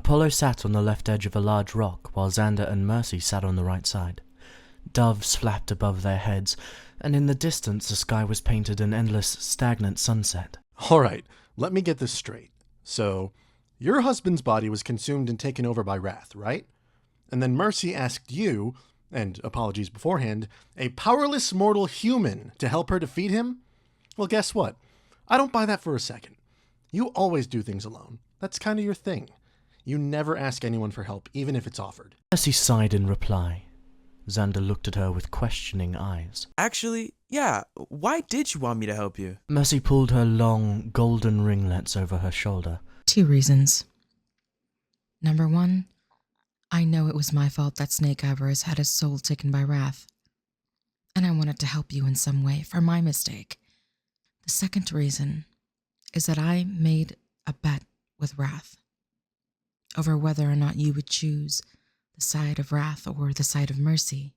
Apollo sat on the left edge of a large rock, while Xander and Mercy sat on the right side. Doves flapped above their heads, and in the distance the sky was painted an endless, stagnant sunset. All right, let me get this straight. So, your husband's body was consumed and taken over by Wrath, right? And then Mercy asked you, and apologies beforehand, a powerless mortal human to help her defeat him? Well, guess what? I don't buy that for a second. You always do things alone. That's kind of your thing. You never ask anyone for help, even if it's offered. Mercy sighed in reply. Xander looked at her with questioning eyes. Actually, yeah, why did you want me to help you? Mercy pulled her long, golden ringlets over her shoulder. 2 reasons. Number 1, I know it was my fault that Snake Avarice had his soul taken by Wrath, and I wanted to help you in some way for my mistake. The second reason is that I made a bet with Wrath over whether or not you would choose the side of Wrath or the side of Mercy.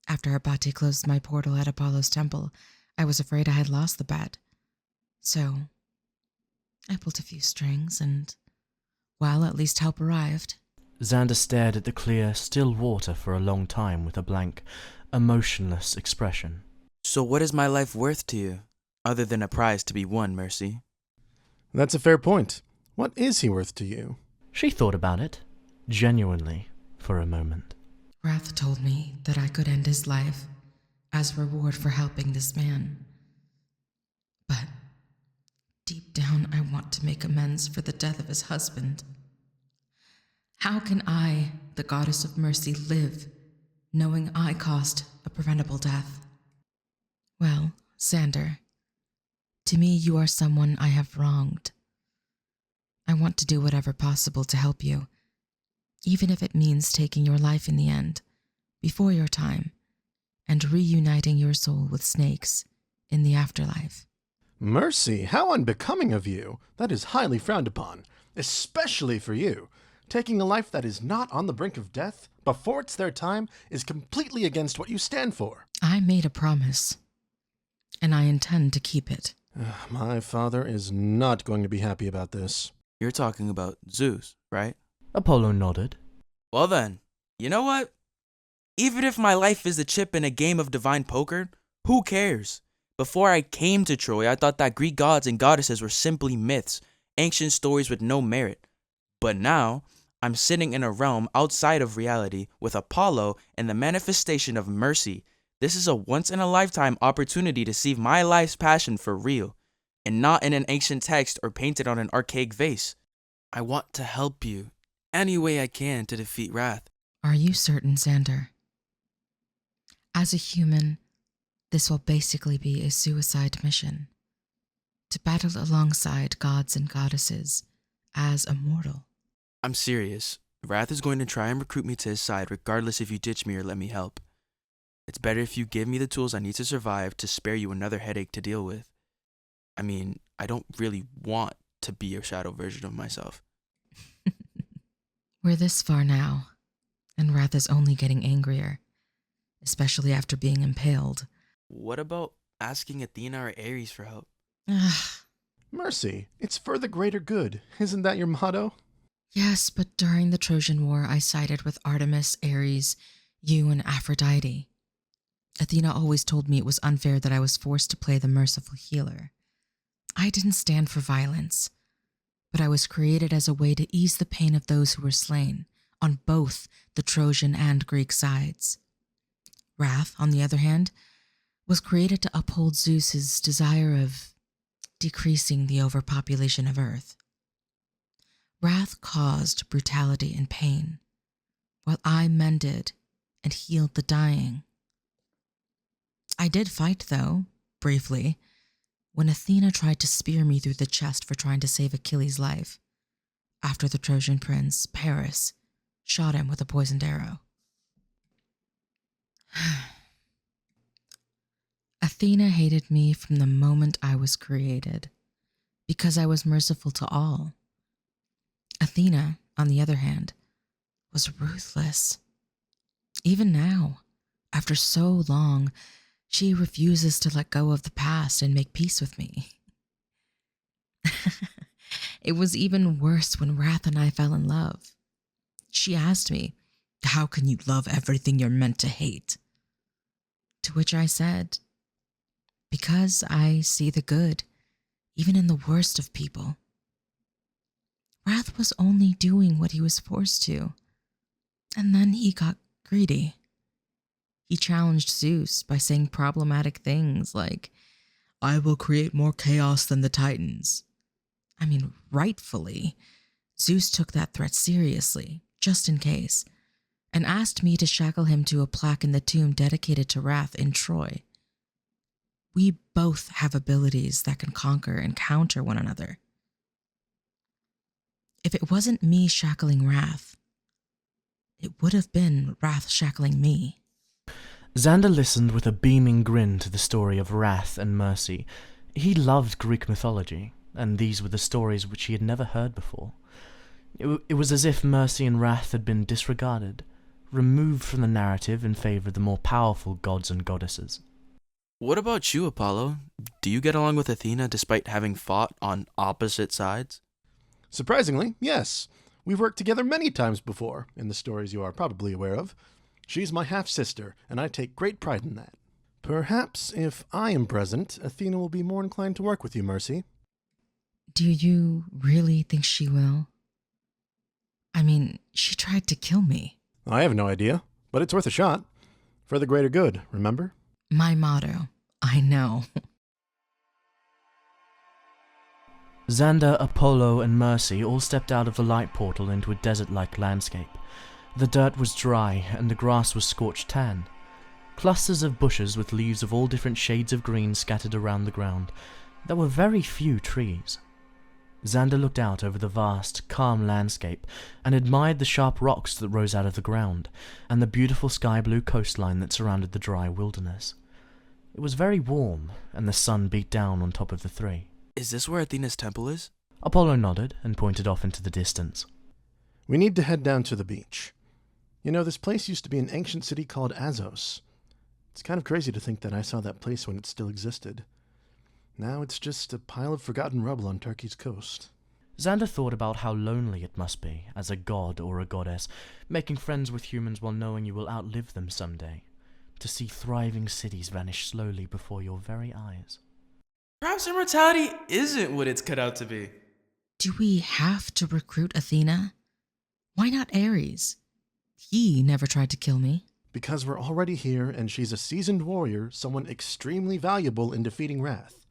After Abate closed my portal at Apollo's temple, I was afraid I had lost the bet. So, I pulled a few strings and, well, at least help arrived. Xander stared at the clear, still water for a long time with a blank, emotionless expression. So what is my life worth to you, other than a prize to be won, Mercy? That's a fair point. What is he worth to you? She thought about it, genuinely, for a moment. Wrath told me that I could end his life as reward for helping this man. But deep down, I want to make amends for the death of his husband. How can I, the goddess of mercy, live knowing I caused a preventable death? Well, Xander, to me you are someone I have wronged. I want to do whatever possible to help you, even if it means taking your life in the end, before your time, and reuniting your soul with Snake's in the afterlife. Mercy, how unbecoming of you. That is highly frowned upon, especially for you. Taking a life that is not on the brink of death before it's their time is completely against what you stand for. I made a promise, and I intend to keep it. My father is not going to be happy about this. You're talking about Zeus, right? Apollo nodded. Well then, you know what? Even if my life is a chip in a game of divine poker, who cares? Before I came to Troy, I thought that Greek gods and goddesses were simply myths, ancient stories with no merit. But now, I'm sitting in a realm outside of reality with Apollo and the manifestation of mercy. This is a once-in-a-lifetime opportunity to see my life's passion for real, and not in an ancient text or painted on an archaic vase. I want to help you any way I can to defeat Wrath. Are you certain, Xander? As a human, this will basically be a suicide mission. To battle alongside gods and goddesses as a mortal. I'm serious. Wrath is going to try and recruit me to his side regardless if you ditch me or let me help. It's better if you give me the tools I need to survive to spare you another headache to deal with. I mean, I don't really want to be a shadow version of myself. We're this far now, and Wrath is only getting angrier, especially after being impaled. What about asking Athena or Ares for help? Mercy, it's for the greater good. Isn't that your motto? Yes, but during the Trojan War, I sided with Artemis, Ares, you, and Aphrodite. Athena always told me it was unfair that I was forced to play the merciful healer. I didn't stand for violence, but I was created as a way to ease the pain of those who were slain, on both the Trojan and Greek sides. Wrath, on the other hand, was created to uphold Zeus's desire of decreasing the overpopulation of Earth. Wrath caused brutality and pain, while I mended and healed the dying. I did fight, though, briefly, when Athena tried to spear me through the chest for trying to save Achilles' life, after the Trojan prince, Paris, shot him with a poisoned arrow. Athena hated me from the moment I was created, because I was merciful to all. Athena, on the other hand, was ruthless. Even now, after so long, she refuses to let go of the past and make peace with me. It was even worse when Wrath and I fell in love. She asked me, "How can you love everything you're meant to hate?" To which I said, "Because I see the good, even in the worst of people." Wrath was only doing what he was forced to, and then he got greedy. He challenged Zeus by saying problematic things like, "I will create more chaos than the Titans." I mean, rightfully, Zeus took that threat seriously, just in case, and asked me to shackle him to a plaque in the tomb dedicated to Wrath in Troy. We both have abilities that can conquer and counter one another. If it wasn't me shackling Wrath, it would have been Wrath shackling me. Xander listened with a beaming grin to the story of Wrath and Mercy. He loved Greek mythology, and these were the stories which he had never heard before. It was as if Mercy and Wrath had been disregarded, removed from the narrative in favor of the more powerful gods and goddesses. What about you, Apollo? Do you get along with Athena despite having fought on opposite sides? Surprisingly, yes. We've worked together many times before, in the stories you are probably aware of. She's my half-sister, and I take great pride in that. Perhaps if I am present, Athena will be more inclined to work with you, Mercy. Do you really think she will? I mean, she tried to kill me. I have no idea, but it's worth a shot. For the greater good, remember? My motto. I know. Xander, Apollo, and Mercy all stepped out of the light portal into a desert-like landscape. The dirt was dry, and the grass was scorched tan. Clusters of bushes with leaves of all different shades of green scattered around the ground. There were very few trees. Xander looked out over the vast, calm landscape and admired the sharp rocks that rose out of the ground, and the beautiful sky-blue coastline that surrounded the dry wilderness. It was very warm, and the sun beat down on top of the three. Is this where Athena's temple is? Apollo nodded and pointed off into the distance. We need to head down to the beach. You know, this place used to be an ancient city called Azos. It's kind of crazy to think that I saw that place when it still existed. Now it's just a pile of forgotten rubble on Turkey's coast. Xander thought about how lonely it must be, as a god or a goddess, making friends with humans while knowing you will outlive them someday, to see thriving cities vanish slowly before your very eyes. Perhaps immortality isn't what it's cut out to be. Do we have to recruit Athena? Why not Ares? He never tried to kill me. Because we're already here, and she's a seasoned warrior, someone extremely valuable in defeating Wrath.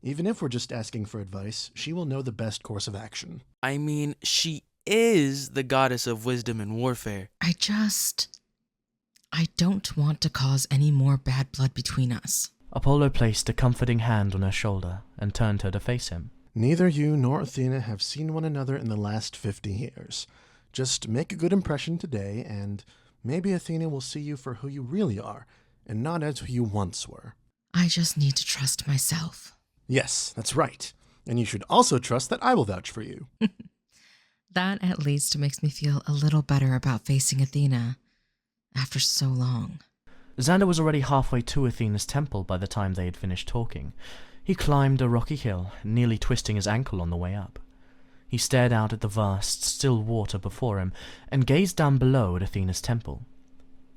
Even if we're just asking for advice, she will know the best course of action. I mean, she is the goddess of wisdom and warfare. I don't want to cause any more bad blood between us. Apollo placed a comforting hand on her shoulder and turned her to face him. Neither you nor Athena have seen one another in the last 50 years. Just make a good impression today, and maybe Athena will see you for who you really are, and not as who you once were. I just need to trust myself. Yes, that's right. And you should also trust that I will vouch for you. That at least makes me feel a little better about facing Athena after so long. Xander was already halfway to Athena's temple by the time they had finished talking. He climbed a rocky hill, nearly twisting his ankle on the way up. He stared out at the vast, still water before him and gazed down below at Athena's temple.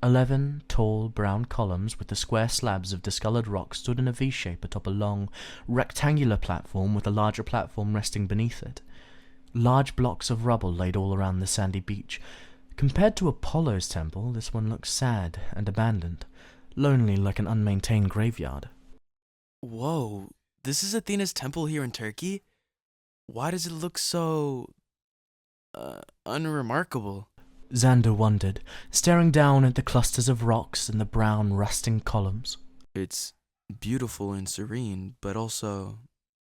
11 tall, brown columns with the square slabs of discolored rock stood in a V-shape atop a long, rectangular platform with a larger platform resting beneath it. Large blocks of rubble laid all around the sandy beach. Compared to Apollo's temple, this one looked sad and abandoned, lonely like an unmaintained graveyard. Whoa, this is Athena's temple here in Turkey? Why does it look so... unremarkable? Xander wondered, staring down at the clusters of rocks and the brown, rusting columns. It's beautiful and serene, but also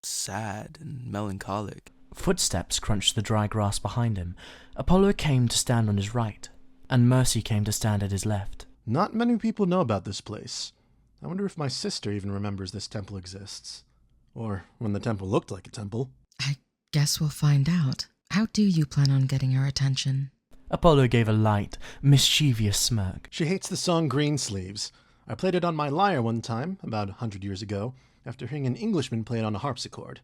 sad and melancholic. Footsteps crunched the dry grass behind him. Apollo came to stand on his right, and Mercy came to stand at his left. Not many people know about this place. I wonder if my sister even remembers this temple exists. Or when the temple looked like a temple. I guess we'll find out. How do you plan on getting her attention? Apollo gave a light, mischievous smirk. She hates the song Greensleeves. I played it on my lyre one time, about 100 years ago, after hearing an Englishman play it on a harpsichord.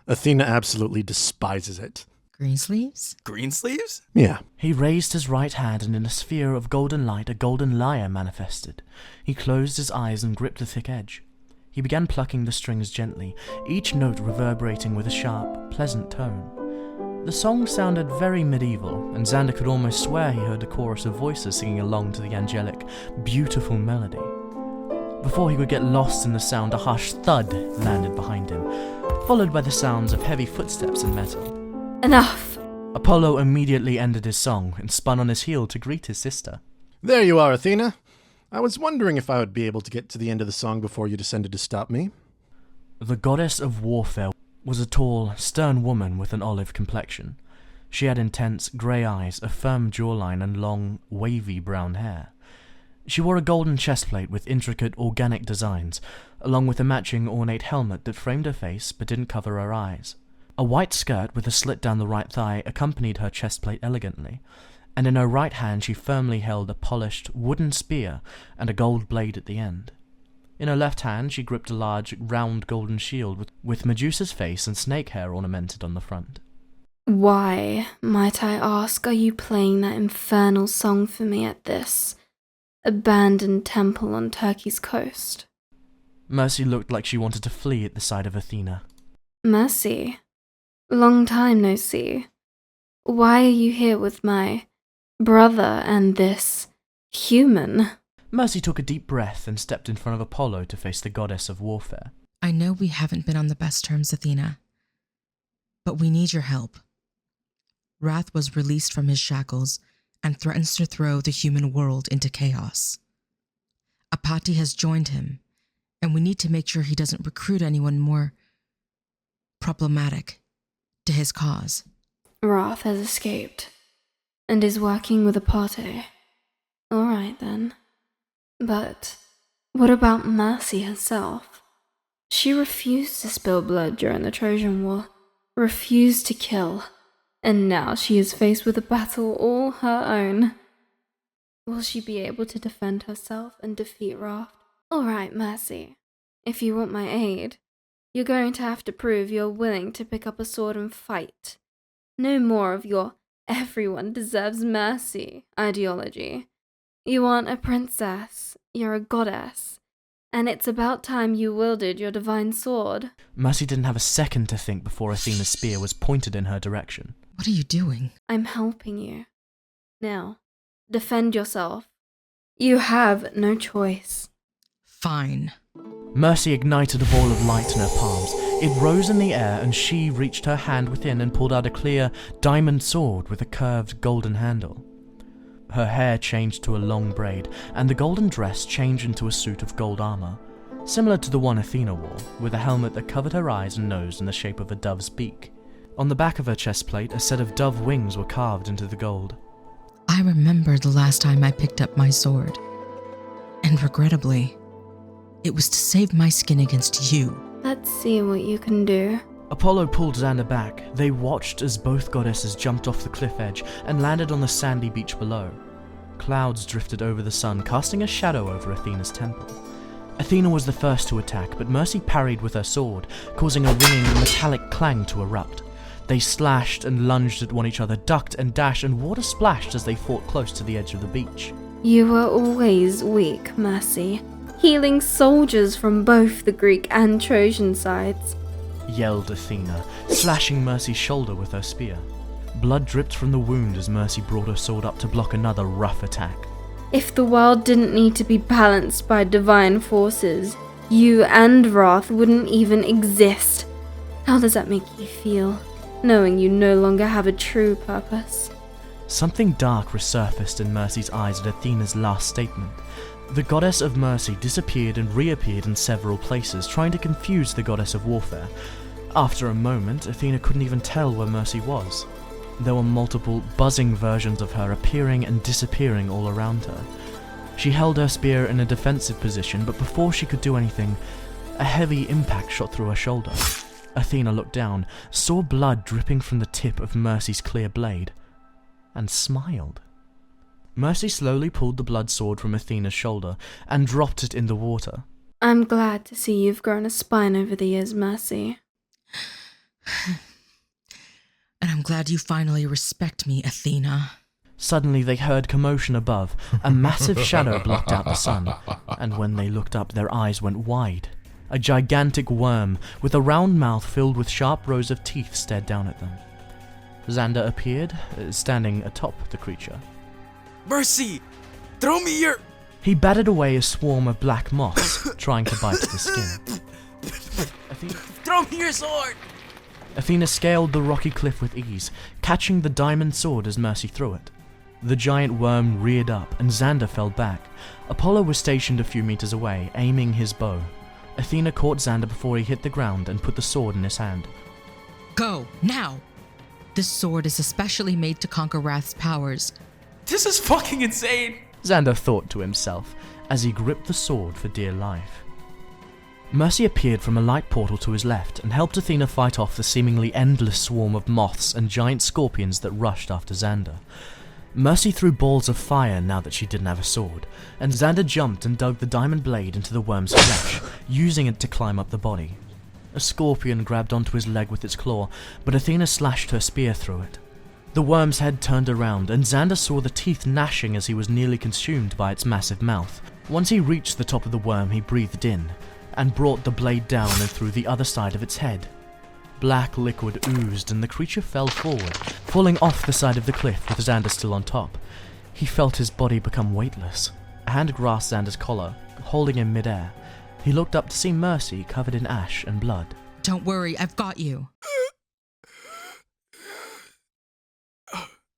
Athena absolutely despises it. Greensleeves? Greensleeves? Yeah. He raised his right hand, and in a sphere of golden light a golden lyre manifested. He closed his eyes and gripped the thick edge. He began plucking the strings gently, each note reverberating with a sharp, pleasant tone. The song sounded very medieval, and Xander could almost swear he heard a chorus of voices singing along to the angelic, beautiful melody. Before he could get lost in the sound, a harsh thud landed behind him, followed by the sounds of heavy footsteps in metal. Enough! Apollo immediately ended his song and spun on his heel to greet his sister. There you are, Athena. I was wondering if I would be able to get to the end of the song before you descended to stop me. The goddess of warfare was a tall, stern woman with an olive complexion. She had intense grey eyes, a firm jawline, and long, wavy brown hair. She wore a golden chestplate with intricate organic designs, along with a matching ornate helmet that framed her face but didn't cover her eyes. A white skirt with a slit down the right thigh accompanied her chestplate elegantly, and in her right hand she firmly held a polished wooden spear and a gold blade at the end. In her left hand she gripped a large, round golden shield with Medusa's face and snake hair ornamented on the front. Why, might I ask, are you playing that infernal song for me at this abandoned temple on Turkey's coast? Mercy looked like she wanted to flee at the sight of Athena. Mercy, long time no see. Why are you here with my brother and this human? Mercy took a deep breath and stepped in front of Apollo to face the goddess of warfare. I know we haven't been on the best terms, Athena, but we need your help. Wrath was released from his shackles and threatens to throw the human world into chaos. Apati has joined him, and we need to make sure he doesn't recruit anyone more problematic to his cause. Wrath has escaped and is working with Apate. All right then. But what about Mercy herself? She refused to spill blood during the Trojan War, refused to kill, and now she is faced with a battle all her own. Will she be able to defend herself and defeat Wrath? All right, Mercy. If you want my aid, you're going to have to prove you're willing to pick up a sword and fight. No more of your everyone deserves mercy ideology. You aren't a princess, you're a goddess, and it's about time you wielded your divine sword. Mercy didn't have a second to think before Athena's spear was pointed in her direction. What are you doing? I'm helping you. Now, defend yourself. You have no choice. Fine. Mercy ignited a ball of light in her palms. It rose in the air, and she reached her hand within and pulled out a clear, diamond sword with a curved golden handle. Her hair changed to a long braid, and the golden dress changed into a suit of gold armor, similar to the one Athena wore, with a helmet that covered her eyes and nose in the shape of a dove's beak. On the back of her chestplate, a set of dove wings were carved into the gold. I remember the last time I picked up my sword, and regrettably, it was to save my skin against you. Let's see what you can do. Apollo pulled Xander back. They watched as both goddesses jumped off the cliff edge and landed on the sandy beach below. Clouds drifted over the sun, casting a shadow over Athena's temple. Athena was the first to attack, but Mercy parried with her sword, causing a ringing metallic clang to erupt. They slashed and lunged at one another, ducked and dashed, and water splashed as they fought close to the edge of the beach. You were always weak, Mercy, healing soldiers from both the Greek and Trojan sides, yelled Athena, slashing Mercy's shoulder with her spear. Blood dripped from the wound as Mercy brought her sword up to block another rough attack. If the world didn't need to be balanced by divine forces, you and Wrath wouldn't even exist. How does that make you feel, knowing you no longer have a true purpose? Something dark resurfaced in Mercy's eyes at Athena's last statement. The goddess of mercy disappeared and reappeared in several places, trying to confuse the goddess of warfare. After a moment, Athena couldn't even tell where Mercy was. There were multiple buzzing versions of her appearing and disappearing all around her. She held her spear in a defensive position, but before she could do anything, a heavy impact shot through her shoulder. Athena looked down, saw blood dripping from the tip of Mercy's clear blade, and smiled. Mercy slowly pulled the blood sword from Athena's shoulder and dropped it in the water. I'm glad to see you've grown a spine over the years, Mercy. And I'm glad you finally respect me, Athena. Suddenly they heard commotion above. A massive shadow blocked out the sun, and when they looked up, their eyes went wide. A gigantic worm with a round mouth filled with sharp rows of teeth stared down at them. Xander appeared, standing atop the creature. Mercy! Throw me your... He batted away a swarm of black moths, trying to bite the skin. Throw me your sword! Athena scaled the rocky cliff with ease, catching the diamond sword as Mercy threw it. The giant worm reared up, and Xander fell back. Apollo was stationed a few meters away, aiming his bow. Athena caught Xander before he hit the ground and put the sword in his hand. Go, now! This sword is especially made to conquer Wrath's powers. This is fucking insane! Xander thought to himself as he gripped the sword for dear life. Mercy appeared from a light portal to his left and helped Athena fight off the seemingly endless swarm of moths and giant scorpions that rushed after Xander. Mercy threw balls of fire now that she didn't have a sword, and Xander jumped and dug the diamond blade into the worm's flesh, using it to climb up the body. A scorpion grabbed onto his leg with its claw, but Athena slashed her spear through it. The worm's head turned around, and Xander saw the teeth gnashing as he was nearly consumed by its massive mouth. Once he reached the top of the worm, he breathed in, and brought the blade down and through the other side of its head. Black liquid oozed, and the creature fell forward, falling off the side of the cliff with Xander still on top. He felt his body become weightless. A hand grasped Xander's collar, holding him midair. He looked up to see Mercy covered in ash and blood. Don't worry, I've got you.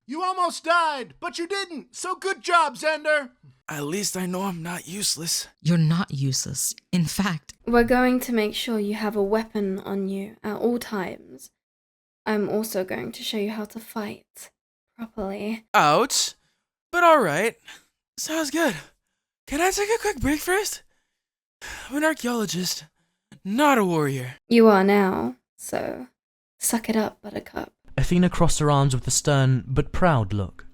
You almost died, but you didn't. So good job, Xander. At least I know I'm not useless. You're not useless. In fact, We're going to make sure you have a weapon on you at all times. I'm also going to show you how to fight properly. Ouch! But alright. Sounds good. Can I take a quick break first? I'm an archaeologist, not a warrior. You are now, so suck it up, Buttercup. Athena crossed her arms with a stern but proud look.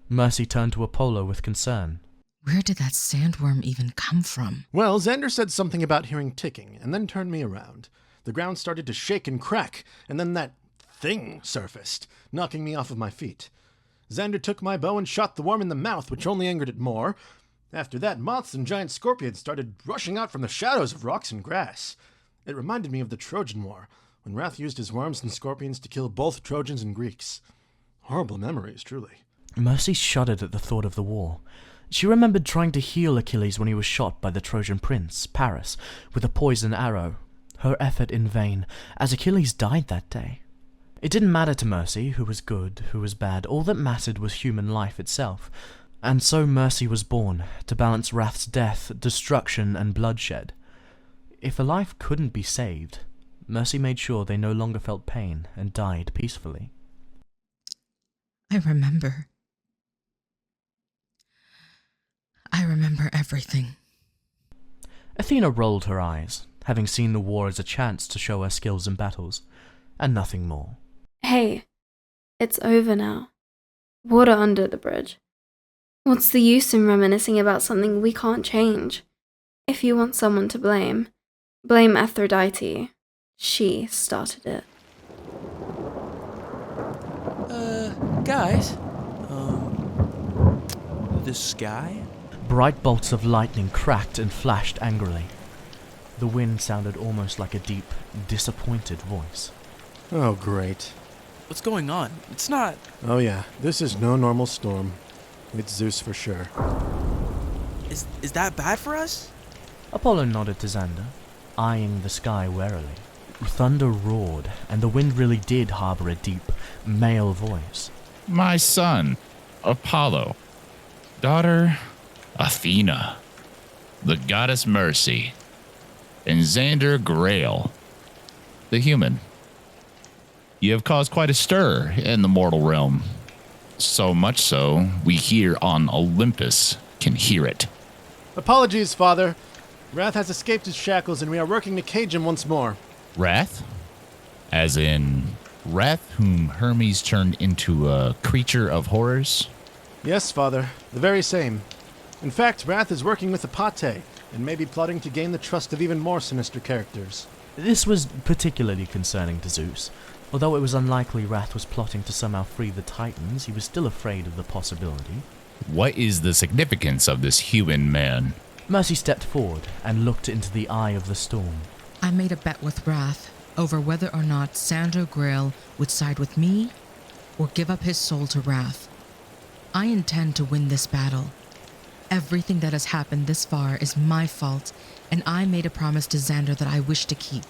Mercy turned to Apollo with concern. where did that sandworm even come from? Well, Xander said something about hearing ticking, and then turned me around. The ground started to shake and crack, and then that thing surfaced, knocking me off of my feet. Xander took my bow and shot the worm in the mouth, which only angered it more. After that, moths and giant scorpions started rushing out from the shadows of rocks and grass. It reminded me of the Trojan War, when Wrath used his worms and scorpions to kill both Trojans and Greeks. Horrible memories, truly. Mercy shuddered at the thought of the war. She remembered trying to heal Achilles when he was shot by the Trojan prince, Paris, with a poisoned arrow. Her effort in vain, as Achilles died that day. It didn't matter to Mercy who was good, who was bad. All that mattered was human life itself. And so Mercy was born, to balance Wrath's death, destruction, and bloodshed. If a life couldn't be saved, Mercy made sure they no longer felt pain and died peacefully. I remember everything. Athena rolled her eyes, having seen the war as a chance to show her skills in battles, and nothing more. Hey, it's over now. Water under the bridge. What's the use in reminiscing about something we can't change? If you want someone to blame Aphrodite. She started it. Guys, the sky? Bright bolts of lightning cracked and flashed angrily. The wind sounded almost like a deep, disappointed voice. Oh, great. What's going on? It's not... Oh yeah, this is no normal storm. It's Zeus for sure. Is that bad for us? Apollo nodded to Xander, eyeing the sky warily. Thunder roared, and the wind really did harbor a deep, male voice. My son, Apollo. Daughter, Athena. The goddess Mercy. And Xander Grail, the human. You have caused quite a stir in the mortal realm. So much so, we here on Olympus can hear it. Apologies, Father. Wrath has escaped his shackles, and we are working to cage him once more. Wrath? As in, Wrath whom Hermes turned into a creature of horrors? Yes, Father, the very same. In fact, Wrath is working with Apate, and may be plotting to gain the trust of even more sinister characters. This was particularly concerning to Zeus. Although it was unlikely Wrath was plotting to somehow free the Titans, he was still afraid of the possibility. What is the significance of this human man? Mercy stepped forward and looked into the eye of the storm. I made a bet with Wrath over whether or not Xander Grail would side with me or give up his soul to Wrath. I intend to win this battle. Everything that has happened this far is my fault, and I made a promise to Xander that I wish to keep.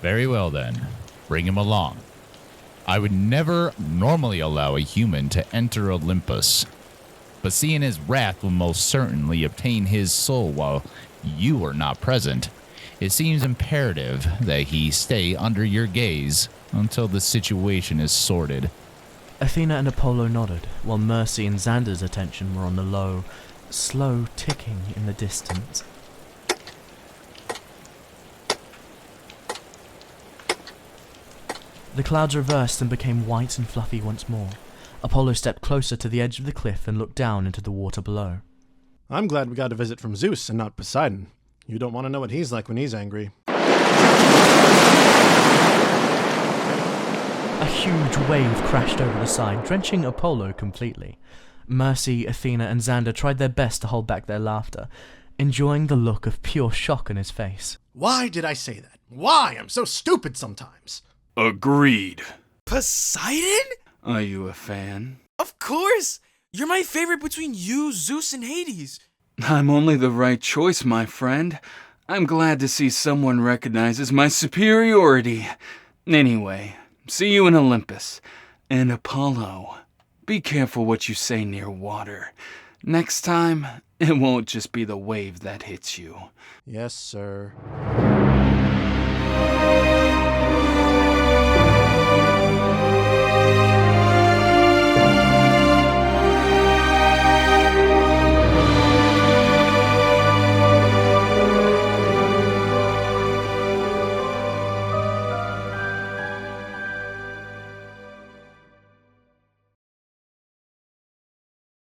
Very well then. Bring him along. I would never normally allow a human to enter Olympus, but seeing his Wrath will most certainly obtain his soul while you are not present, it seems imperative that he stay under your gaze until the situation is sorted. Athena and Apollo nodded, while Mercy and Xander's attention were on the low, slow ticking in the distance. The clouds reversed and became white and fluffy once more. Apollo stepped closer to the edge of the cliff and looked down into the water below. I'm glad we got a visit from Zeus and not Poseidon. You don't want to know what he's like when he's angry. A huge wave crashed over the side, drenching Apollo completely. Mercy, Athena, and Xander tried their best to hold back their laughter, enjoying the look of pure shock on his face. Why did I say that? Why? I'm so stupid sometimes. Agreed. Poseidon? Are you a fan? Of course! You're my favorite between you, Zeus, and Hades. I'm only the right choice, my friend. I'm glad to see someone recognizes my superiority. Anyway, see you in Olympus. And Apollo, be careful what you say near water. Next time, it won't just be the wave that hits you. Yes, sir.